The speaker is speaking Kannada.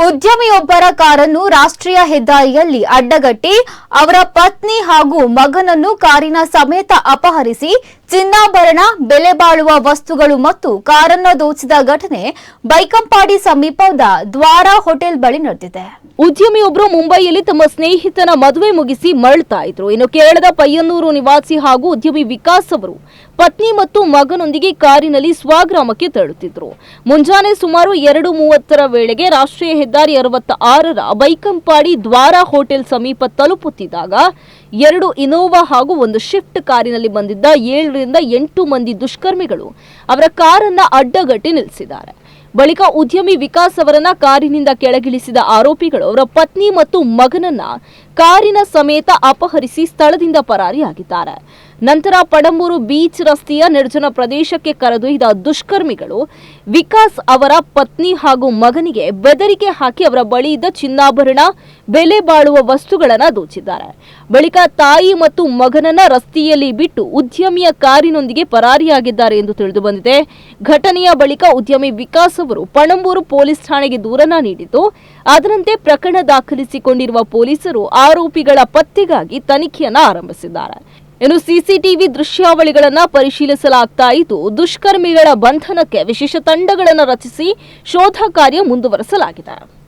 ಉದ್ಯಮಿಯೊಬ್ಬರ ಕಾರನ್ನು ರಾಷ್ಟ್ರೀಯ ಹೆದ್ದಾರಿಯಲ್ಲಿ ಅಡ್ಡಗಟ್ಟಿ ಅವರ ಪತ್ನಿ ಹಾಗೂ ಮಗನನ್ನು ಕಾರಿನ ಸಮೇತ ಅಪಹರಿಸಿ ಚಿನ್ನಾಭರಣ, ಬೆಲೆ ಬಾಳುವ ವಸ್ತುಗಳು ಮತ್ತು ಕಾರನ್ನು ದೋಚಿದ ಘಟನೆ ಬೈಕಂಪಾಡಿ ಸಮೀಪದ ದ್ವಾರ ಹೋಟೆಲ್ ಬಳಿ ನಡೆದಿದೆ. ಉದ್ಯಮಿಯೊಬ್ಬರು ಮುಂಬೈಯಲ್ಲಿ ತಮ್ಮ ಸ್ನೇಹಿತನ ಮದುವೆ ಮುಗಿಸಿ ಮರಳುತ್ತಾ ಇದ್ರು. ಇನ್ನು ಕೇರಳದ ಪಯ್ಯನ್ನೂರು ನಿವಾಸಿ ಹಾಗೂ ಉದ್ಯಮಿ ವಿಕಾಸ್ ಅವರು ಪತ್ನಿ ಮತ್ತು ಮಗನೊಂದಿಗೆ ಕಾರಿನಲ್ಲಿ ಸ್ವಗ್ರಾಮಕ್ಕೆ ತೆರಳುತ್ತಿದ್ರು. ಮುಂಜಾನೆ ಸುಮಾರು 2:30 ವೇಳೆಗೆ ರಾಷ್ಟ್ರೀಯ ಹೆದ್ದಾರಿ 66ರ ಬೈಕಂಪಾಡಿ ದ್ವಾರ ಹೋಟೆಲ್ ಸಮೀಪ ತಲುಪುತ್ತಿದ್ದಾಗ 2 ಇನೋವಾ ಹಾಗೂ ಒಂದು ಶಿಫ್ಟ್ ಕಾರಿನಲ್ಲಿ ಬಂದಿದ್ದ 7 ರಿಂದ 8 ಮಂದಿ ದುಷ್ಕರ್ಮಿಗಳು ಅವರ ಕಾರನ್ನ ಅಡ್ಡಗಟ್ಟಿ ನಿಲ್ಲಿಸಿದ್ದಾರೆ. ಬಳಿಕ ಉದ್ಯಮಿ ವಿಕಾಸ್ ಅವರನ್ನ ಕಾರಿನಿಂದ ಕೆಳಗಿಳಿಸಿದ ಆರೋಪಿಗಳು ಅವರ ಪತ್ನಿ ಮತ್ತು ಮಗನನ್ನ ಕಾರಿನ ಸಮೇತ ಅಪಹರಿಸಿ ಸ್ಥಳದಿಂದ ಪರಾರಿಯಾಗಿದ್ದಾರೆ. ನಂತರ ಪಡಂಬೂರು ಬೀಚ್ ರಸ್ತೆಯ ನಿರ್ಜನ ಪ್ರದೇಶಕ್ಕೆ ಕರೆದೊಯ್ದ ದುಷ್ಕರ್ಮಿಗಳು ವಿಕಾಸ್ ಅವರ ಪತ್ನಿ ಹಾಗೂ ಮಗನಿಗೆ ಬೆದರಿಕೆ ಹಾಕಿ ಅವರ ಬಳಿ ಇದ್ದ ಚಿನ್ನಾಭರಣ, ಬೆಲೆ ಬಾಳುವ ವಸ್ತುಗಳನ್ನು ದೋಚಿದ್ದಾರೆ. ಬಳಿಕ ತಾಯಿ ಮತ್ತು ಮಗನನ್ನ ರಸ್ತೆಯಲ್ಲಿ ಬಿಟ್ಟು ಉದ್ಯಮಿಯ ಕಾರಿನೊಂದಿಗೆ ಪರಾರಿಯಾಗಿದ್ದಾರೆ ಎಂದು ತಿಳಿದು ಬಂದಿದೆ. ಘಟನೆಯ ಬಳಿಕ ಉದ್ಯಮಿ ವಿಕಾಸ್ ಅವರು ಪಣಂಬೂರು ಪೊಲೀಸ್ ಠಾಣೆಗೆ ದೂರನ್ನ ನೀಡಿದ್ದು, ಅದರಂತೆ ಪ್ರಕರಣ ದಾಖಲಿಸಿಕೊಂಡಿರುವ ಪೊಲೀಸರು ಆರೋಪಿಗಳ ಪತ್ತೆಗಾಗಿ ತನಿಖೆಯನ್ನ ಆರಂಭಿಸಿದ್ದಾರೆ. ಇನ್ನು ಸಿಸಿಟಿವಿ ದೃಶ್ಯಾವಳಿಗಳನ್ನು ಪರಿಶೀಲಿಸಲಾಗ್ತಾ ಇದ್ದು, ದುಷ್ಕರ್ಮಿಗಳ ಬಂಧನಕ್ಕೆ ವಿಶೇಷ ತಂಡಗಳನ್ನು ರಚಿಸಿ ಶೋಧ ಕಾರ್ಯ ಮುಂದುವರೆಸಲಾಗಿದೆ.